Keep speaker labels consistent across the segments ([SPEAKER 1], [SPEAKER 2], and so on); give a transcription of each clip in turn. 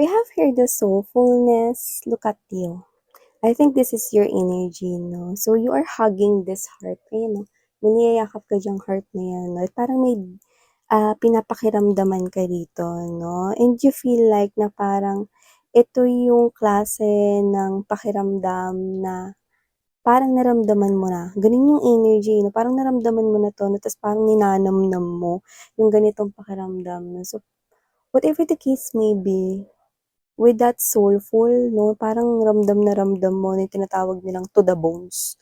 [SPEAKER 1] We have here the soulfulness. Look at you. I think this is your energy, no? So you are hugging this heart. Ayun, no? May niyayakap ka diyang heart na yan, no? Parang may pinapakiramdaman ka dito, no? And you feel like na parang ito yung klase ng pakiramdam na parang naramdaman mo na. Ganun yung energy, no? Parang naramdaman mo na to, no? Tapos parang ninanamnam mo yung ganitong pakiramdam, no? So, whatever the case may be, with that soulful, no, parang ramdam na ramdam mo na yung tinatawag nilang to the bones.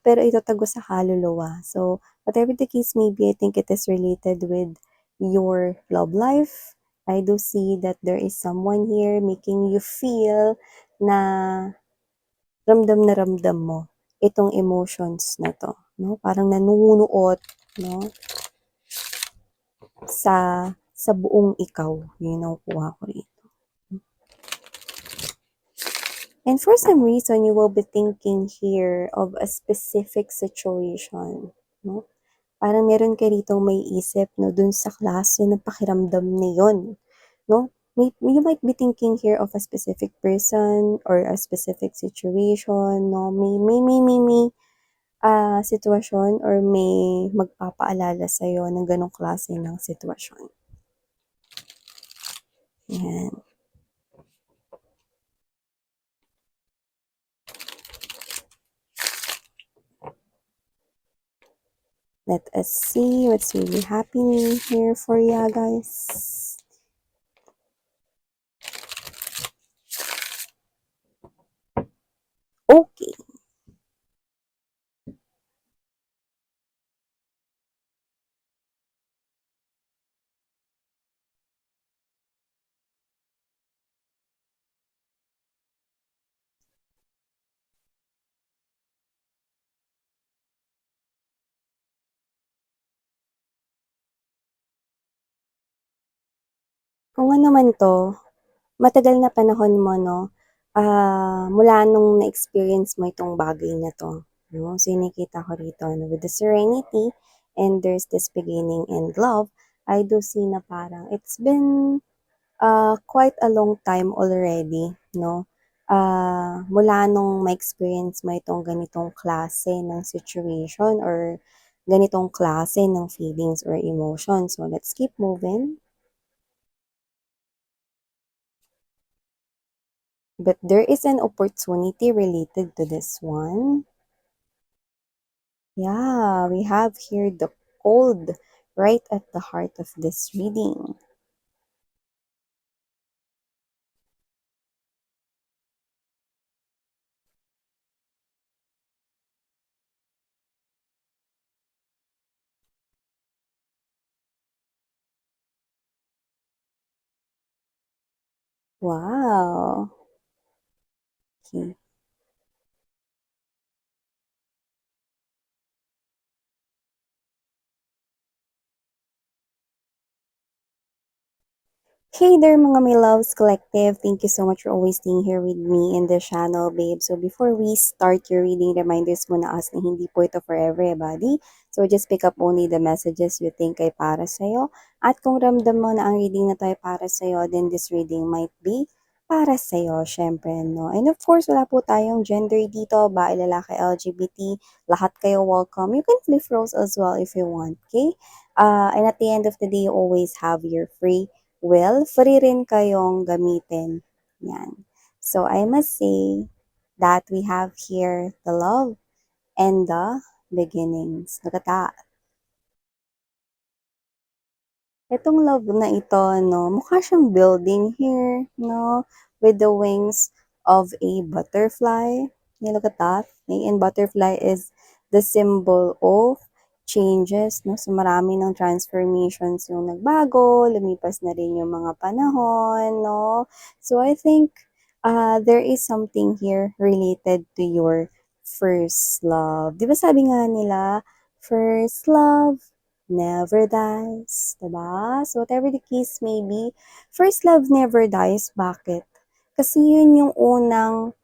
[SPEAKER 1] Pero ito tagos sa kaluluwa. So, whatever the case may be, I think it is related with your love life. I do see that there is someone here making you feel na na ramdam mo itong emotions na to, no? Parang nanunuot, no, sa buong ikaw. Yun ang kuha ko rito. And for some reason, you will be thinking here of a specific situation, no? Parang meron ka rito may isip, no, dun sa klase ng pakiramdam na yun, no? You might be thinking here of a specific person or a specific situation, no? May sitwasyon or may magpapaalala sa'yo ng ganong klase ng sitwasyon. Yan. Let us see what's really happening here for ya, guys. Okay. Kung ano man 'to, matagal na panahon mo 'no, mula nung na-experience mo itong bagay na 'to, 'no. So, yung nakikita ko rito 'no, with the serenity and there's this beginning and love, I do see na parang it's been, quite a long time already 'no, mula nung ma-experience mo itong ganitong klase ng situation or ganitong klase ng feelings or emotions. So, let's keep moving. But there is an opportunity related to this one. Yeah, we have here the cold right at the heart of this reading. Wow. Okay. Hey there mga my loves collective. Thank you so much for always staying here with me in the channel, babe. So before we start your reading, reminders muna us na hindi po ito for everybody. So just pick up only the messages you think ay para sa'yo. At kung ramdam mo na ang reading na to ay para sa'yo, then this reading might be para sa'yo, syempre, no? And of course, wala po tayong gender dito, bae, lalaki, LGBT, lahat kayo welcome. You can flip roles as well if you want, okay? And at the end of the day, you always have your free will, free rin kayong gamitin. Yan. So, I must say that we have here the love and the beginnings. Look at that. Itong love na ito, no, mukha siyang building here, no, with the wings of a butterfly. You look at that. And butterfly is the symbol of changes, no? So, marami ng transformations yung nagbago, lumipas na rin yung mga panahon, no? So, I think there is something here related to your first love. Di ba sabi nga nila, first love never dies, diba? So whatever the case may be, first love never dies. Bakit? Kasi yun yung unang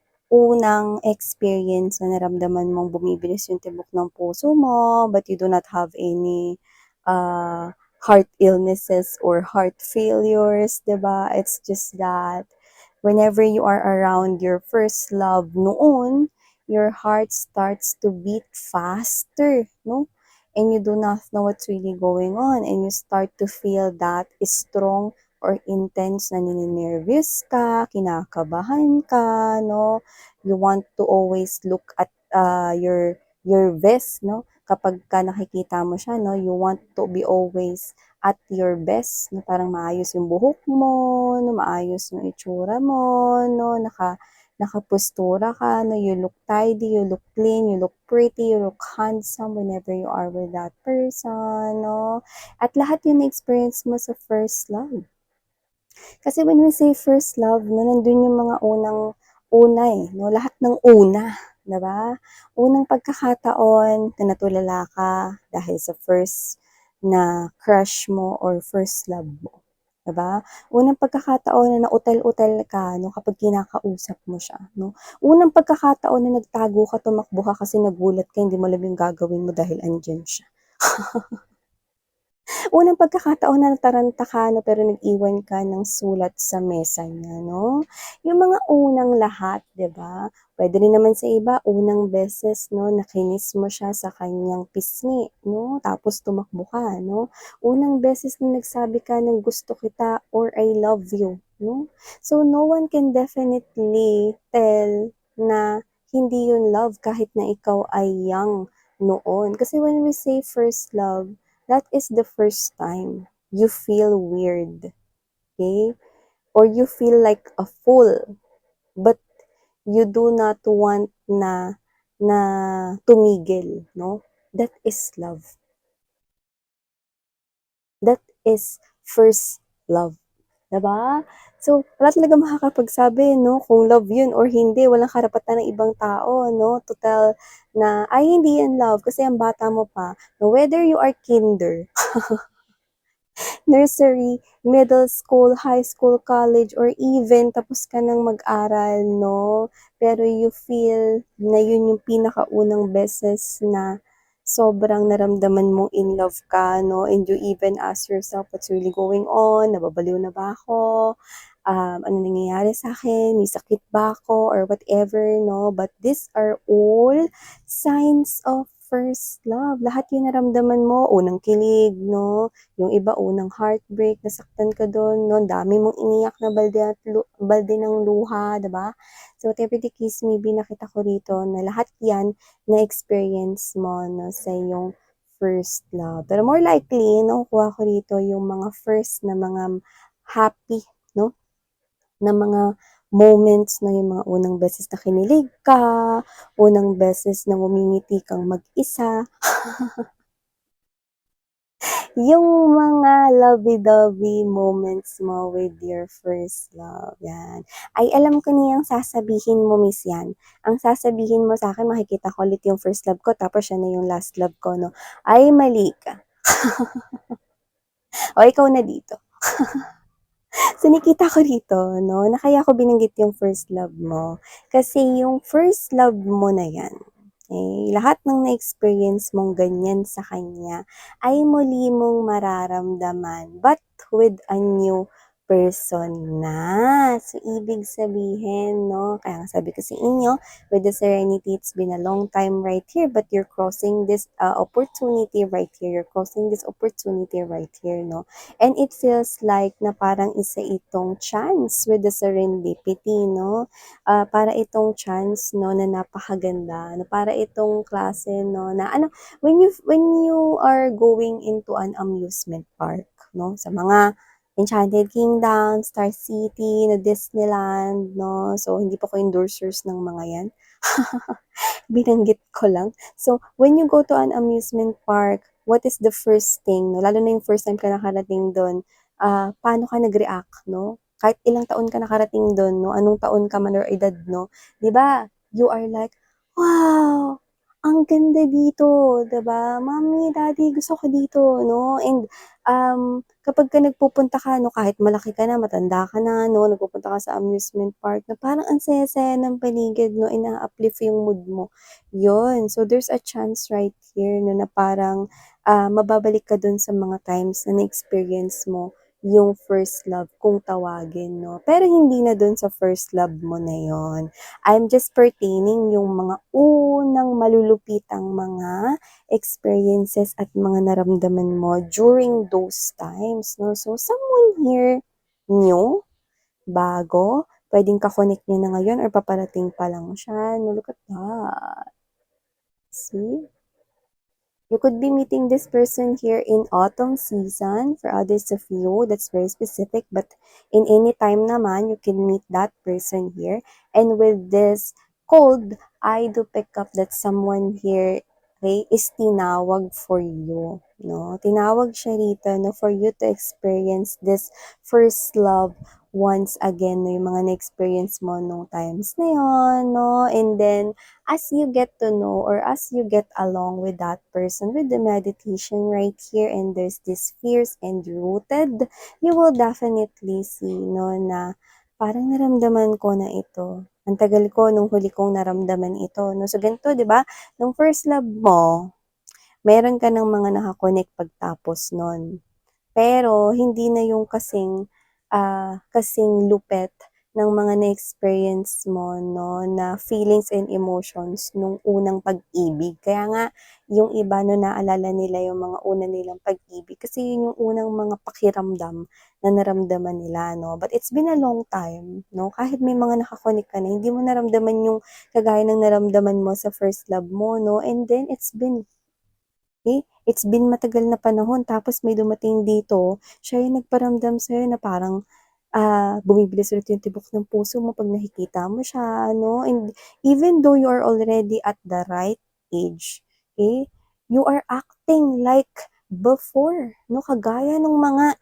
[SPEAKER 1] experience na naramdaman mong bumibilis yung tibok ng puso mo, but you do not have any uh, heart illnesses or heart failures, 'di ba? It's just that whenever you are around your first love noon, your heart starts to beat faster, no? And you do not know what's really going on, and you start to feel that strong or intense na nininervyos ka, kinakabahan ka, no? You want to always look at your vest, no? Kapag ka nakikita mo siya, no? You want to be always at your best, na parang maayos yung buhok mo, no, maayos yung itsura mo, no, nakapustura ka, no, you look tidy, you look clean, you look pretty, you look handsome whenever you are with that person, no. At lahat yun na-experience mo sa first love. Kasi when we say first love, no, nandun yung mga una eh, no, lahat ng una, 'di ba? Unang pagkakataon na natulala ka dahil sa first na crush mo or first love mo, 'di ba? Unang pagkakataon na nautal-utal ka, no, kapag kinakausap mo siya, no? Unang pagkakataon na nagtago ka, tumakbo ka kasi nagulat ka, hindi mo alam yung gagawin mo dahil andiyan siya. Unang pagkakataon na nataranta ka 'no, pero nag-iwan ka ng sulat sa mesa niya 'no. Yung mga unang lahat 'di ba? Puwede rin naman sa iba unang beses 'no, nakinis mo siya sa kanyang pisngi 'no, tapos tumakbo ka 'no. Unang beses na nagsabi ka ng gusto kita or I love you 'no. So, no one can definitely tell na hindi yun love kahit na ikaw ay young noon. Kasi when we say first love, that is the first time you feel weird, okay? Or you feel like a fool, but you do not want na tumigil, no? That is love. That is first love, 'di ba? So, wala talagang makakapagsabi 'no, kung love 'yun or hindi, walang karapatan ng ibang tao 'no, to tell na, "Ay hindi 'yan love kasi ang bata mo pa." No, whether you are kinder nursery, middle school, high school, college, or even tapos ka ng mag-aral, no? Pero you feel na yun yung pinakaunang beses na sobrang naramdaman mong in love ka, no? And you even ask yourself, what's really going on? Nababaliw na ba ako? Ano nangyayari sa akin? May sakit ba ako? Or whatever, no? But these are all signs of first love. Lahat yung naramdaman mo, unang kilig, no? Yung iba unang heartbreak, nasaktan ka dun 'no, ang dami mong iniyak na balde ng luha, 'di ba? So whatever the case may be, nakita ko rito na lahat 'yan na-experience mo 'no, sa iyong first love. Pero more likely nakukuha ko rito yung mga first na mga happy 'no, na mga moments na yung mga unang beses na kinilig ka, unang beses na ngumingiti kang mag-isa. Yung mga lovey-dovey moments mo with your first love, yan. Ay, alam ko na yung sasabihin mo, miss, yan. Ang sasabihin mo sa'kin, makikita ko ulit yung first love ko, tapos siya na yung last love ko, 'no? Ay, mali ka. O, ikaw na dito. So, nakita ko dito, no, na kaya ko binanggit yung first love mo, kasi yung first love mo na yan, eh, lahat ng na-experience mong ganyan sa kanya ay muli mong mararamdaman, but with a new person na. So, ibig sabihin, no, kaya nga sabi ko sa inyo, with the serenity, it's been a long time right here, but you're crossing this opportunity right here. You're crossing this opportunity right here, no? And it feels like na parang isa itong chance with the serendipity, no? Para itong chance, no, na napakaganda, na para itong klase, no, na ano, when you are going into an amusement park, no, sa mga Enchanted Kingdom, Star City, na Disneyland, no? So, hindi pa ko endorsers ng mga yan. Binanggit ko lang. So, when you go to an amusement park, what is the first thing, no? Lalo na yung first time ka nakarating doon, paano ka nag-react, no? Kahit ilang taon ka nakarating doon, no? Anong taon ka man or edad, no? 'Di ba? You are like, wow! ang ganda dito, 'di ba? Mommy, Daddy, gusto ko dito, 'no? And, kapag ka nagpupunta ka 'no, kahit malaki ka na, matanda ka na 'no, nagpupunta ka sa amusement park na parang ang saya-saya ng paligid 'no, and naa-uplift yung mood mo, yun. So, there's a chance right here 'no, na parang, mababalik ka dun sa mga times na na-experience mo yung first love kung tawagin 'no. Pero hindi na dun sa first love mo na yun. I'm just pertaining yung mga unang malulupitang mga experiences at mga naramdaman mo during those times 'no. So, someone here new, bago, puwedeng ka-connect niyo na ngayon or paparating pa lang siya 'no, look at that. See? You could be meeting this person here in autumn season. For others of you, that's very specific. But in any time naman, you can meet that person here. And with this cold, I do pick up that someone here, okay, is tinawag for you. No? Tinawag siya rito no, for you to experience this first love once again. No? Yung mga na-experience mo nung times na yun. No? And then, as you get to know or as you get along with that person with the meditation right here and there's this fierce and rooted, you will definitely see no na parang naramdaman ko na ito. Ang tagal ko nung huli kong naramdaman ito. No? So ganito, di ba? Nung first love mo, meron ka ng mga nakakonect pagtapos nun. Pero hindi na yung kasing lupet ng mga na-experience mo 'no, na feelings and emotions nung unang pag-ibig. Kaya nga yung iba 'no, naalala nila yung mga una nilang pag-ibig kasi yun yung unang mga pakiramdam na naramdaman nila 'no. But it's been a long time 'no, kahit may mga naka-connect ka na, hindi mo naramdaman yung kagaya ng naramdaman mo sa first love mo 'no, and then it's been matagal na panahon tapos may dumating dito, siya yung nagparamdam sa'yo na parang, bumibilis ulit yung tibok ng puso mo 'pag nakikita mo siya ano, and even though you are already at the right age, you are acting like before 'no, kagaya nung mga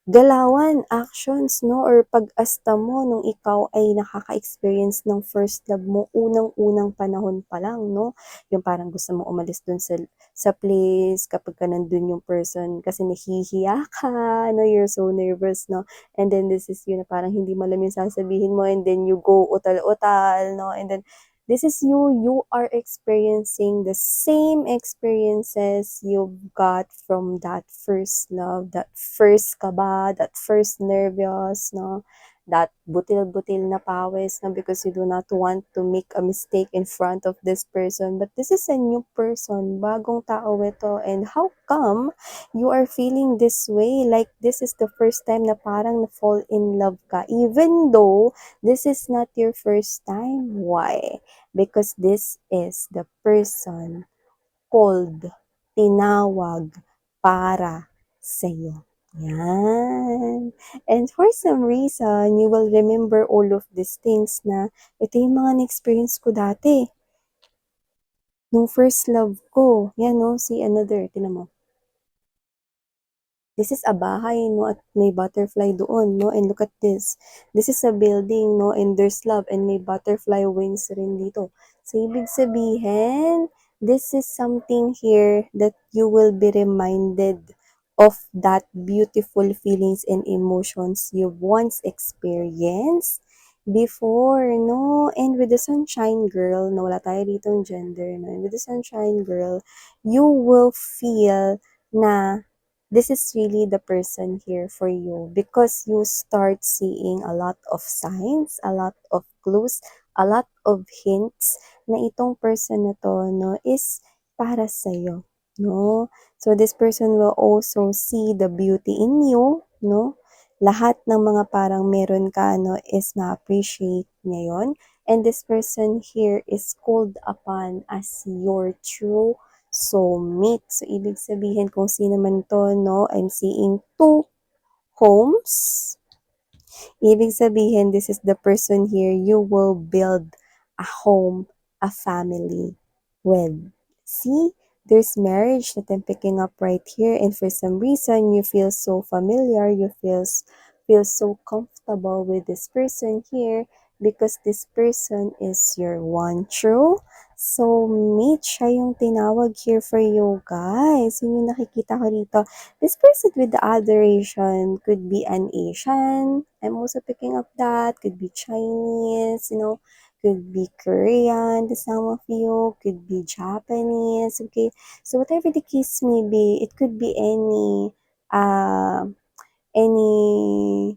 [SPEAKER 1] galawan, actions 'no, or pag-asta mo nung ikaw ay nakaka-experience ng first love mo unang-unang panahon pa lang 'no. Yung parang gusto mong umalis dun sa place kapagka nandun yung person kasi nahihiya ka 'no, you're so nervous 'no, and then this is you na parang hindi mo alam yung sasabihin mo and then you go utal-utal 'no, and then this is you are experiencing the same experiences you've got from that first love, that first kaba, that first nervous, no? That butil-butil na pawis, no? Because you do not want to make a mistake in front of this person. But this is a new person, bagong tao ito. And how come you are feeling this way? Like this is the first time na parang na-fall in love ka. Even though this is not your first time. Why? Because this is the person called, tinawag para sa'yo. Yan. And for some reason, you will remember all of these things na ito yung mga na-experience ko dati. Nung first love ko. Yan no, see another. Tinan mo. This is a bahay, no, at may butterfly doon, no, and look at this. This is a building, no, and there's love, and may butterfly wings rin dito. So, ibig sabihin, this is something here that you will be reminded of that beautiful feelings and emotions you once experienced before, no? And with the sunshine girl, no, wala tayo dito ng gender, no? And with the sunshine girl, you will feel na this is really the person here for you because you start seeing a lot of signs, a lot of clues, a lot of hints na itong person na to, no, is para sa'yo, no? So, this person will also see the beauty in you, no? Lahat ng mga parang meron ka, no, is ma-appreciate niya yon. And this person here is called upon as your true soulmate. So, ibig sabihin kung sino man to, no, I'm seeing two homes. Ibig sabihin, this is the person here you will build a home, a family with. See? There's marriage that I'm picking up right here, and for some reason, you feel so familiar, feel so comfortable with this person here because this person is your one true soulmate. Siya yung tinawag here for you guys. Yun yung nakikita ko dito. This person with the adoration could be an Asian. I'm also picking up that. Could be Chinese, could be Korean to some of you, could be Japanese, okay? So whatever the case may be, it could be uh, any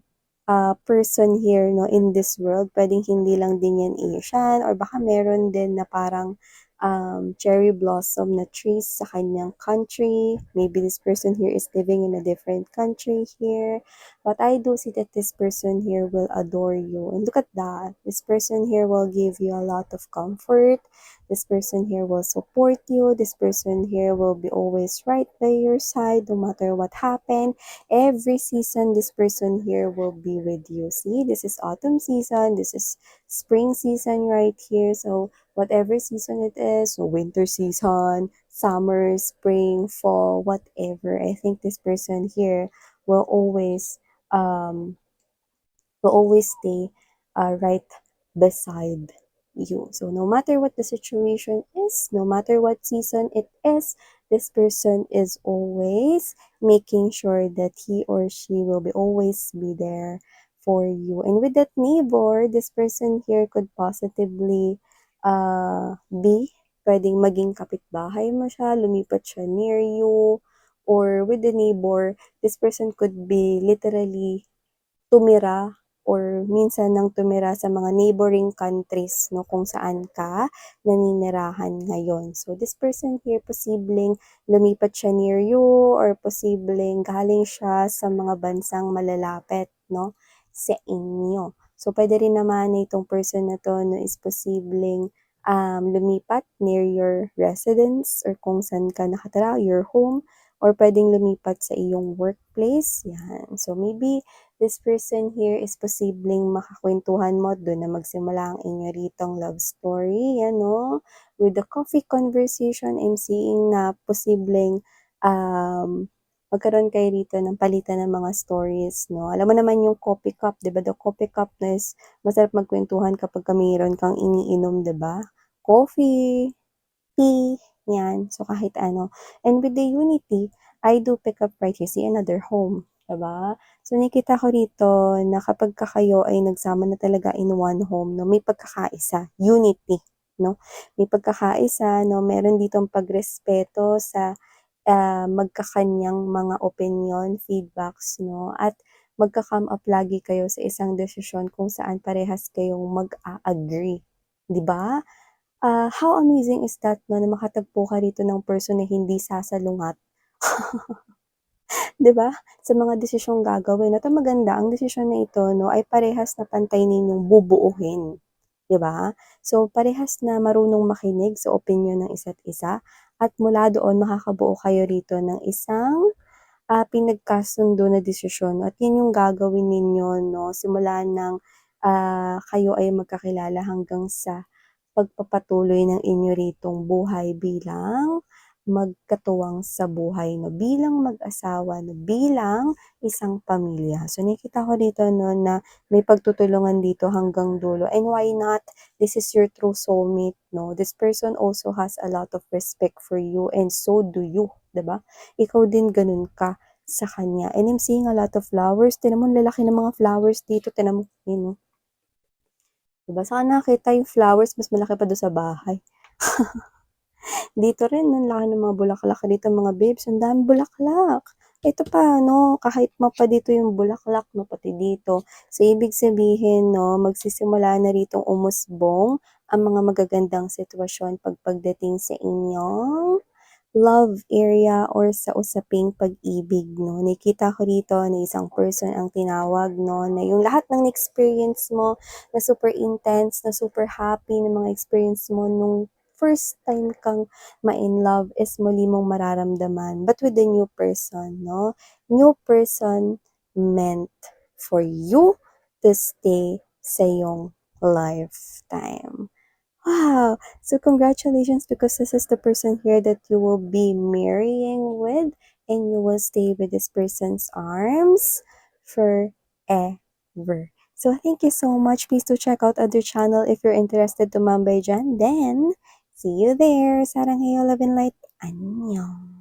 [SPEAKER 1] person here, no, in this world. Pwedeng hindi lang din yan Asian, or baka meron din na parang cherry blossom na trees sa kanyang country. Maybe this person here is living in a different country here. But I do see that this person here will adore you. And look at that. This person here will give you a lot of comfort. This person here will support you. This person here will be always right by your side no matter what happened. Every season, this person here will be with you. See, this is autumn season. This is spring season right here. So whatever season it is, so winter season, summer, spring, fall, whatever, I think this person here will always um stay right beside you. So no matter what the situation is, no matter what season it is, this person is always making sure that he or she will be always be there for you. And with that neighbor, this person here could positively be pwedeng maging kapitbahay mo siya, lumipat siya near you, or with the neighbor, this person could be literally tumira or minsan nang tumira sa mga neighboring countries, no, kung saan ka naninirahan ngayon. So this person here, posibleng lumipat siya near you, or posibleng galing siya sa mga bansang malalapit, no, sa inyo. So pwede rin naman na itong person na to, no, is posibleng lumipat near your residence or kung saan ka nakatira, your home, or pwedeng lumipat sa iyong workplace. Yan. So maybe this person here is posibleng makakwentuhan mo doon na magsimula ang inyo ritong love story, no? With the coffee conversation, I'm seeing na posibleng magkaroon kayo rito ng palitan ng mga stories, no? Alam mo naman yung coffee cup, di ba? The coffee cup na is masarap magkwentuhan kapag mayroon kang iniinom, di ba? Coffee, tea, yan. So kahit ano. And with the unity, I do pick up right here, see another home. Diba? So, nakita ko rito na kapag kayo ay nagsama na talaga in one home, no, may pagkakaisa, unity, no? May pagkakaisa, no? Meron ditong pagrespeto sa magkakanyang mga opinion, feedbacks, no? At magka-come up lagi kayo sa isang desisyon kung saan parehas kayong mag-a-agree. 'Di ba? How amazing is that, no, na makatagpo ka rito ng person na hindi sasalungat. 'Di ba? Sa mga desisyong gagawin. At ang maganda, ang desisyon na ito, no, ay parehas na pantay ninyong bubuuhin. 'Di ba? So, parehas na marunong makinig sa opinyon ng isa't isa at mula doon makakabuo kayo rito ng isang pinagkasundo na desisyon at yan yung gagawin ninyo, no, simula ng kayo ay magkakilala hanggang sa pagpapatuloy ng inyo ritong buhay bilang magkatuwang sa buhay, no, bilang mag-asawa, no, bilang isang pamilya. So, nakita ko dito, no, na may pagtutulungan dito hanggang dulo. And why not? This is your true soulmate, no? This person also has a lot of respect for you and so do you, 'di ba? Ikaw din ganun ka sa kanya. And I'm seeing a lot of flowers. Tinan mo, lalaki ng mga flowers dito. Tinan mo, yun, no? Diba? Saka nakita yung flowers, mas malaki pa doon sa bahay. Dito rin, ang laki ng mga bulaklak dito, mga babes. Ang dami bulaklak. Ito pa, no, kahit mapa dito yung bulaklak, no, pati dito. So, ibig sabihin, no, magsisimula na rito umusbong ang mga magagandang sitwasyon pagdating sa inyong love area or sa usaping pag-ibig, no? Nakita ko rito na isang person ang tinawag, no? Na yung lahat ng experience mo na super intense, na super happy na mga experience mo nung first time kang ma-in love is muli mong mararamdaman. But with the new person, no? New person meant for you to stay sa iyong lifetime. Wow! So congratulations because this is the person here that you will be marrying with and you will stay with this person's arms forever. So, thank you so much. Please to check out other channel if you're interested to mambay dyan. Then, see you there. Sarang Love and Light. Annyeong.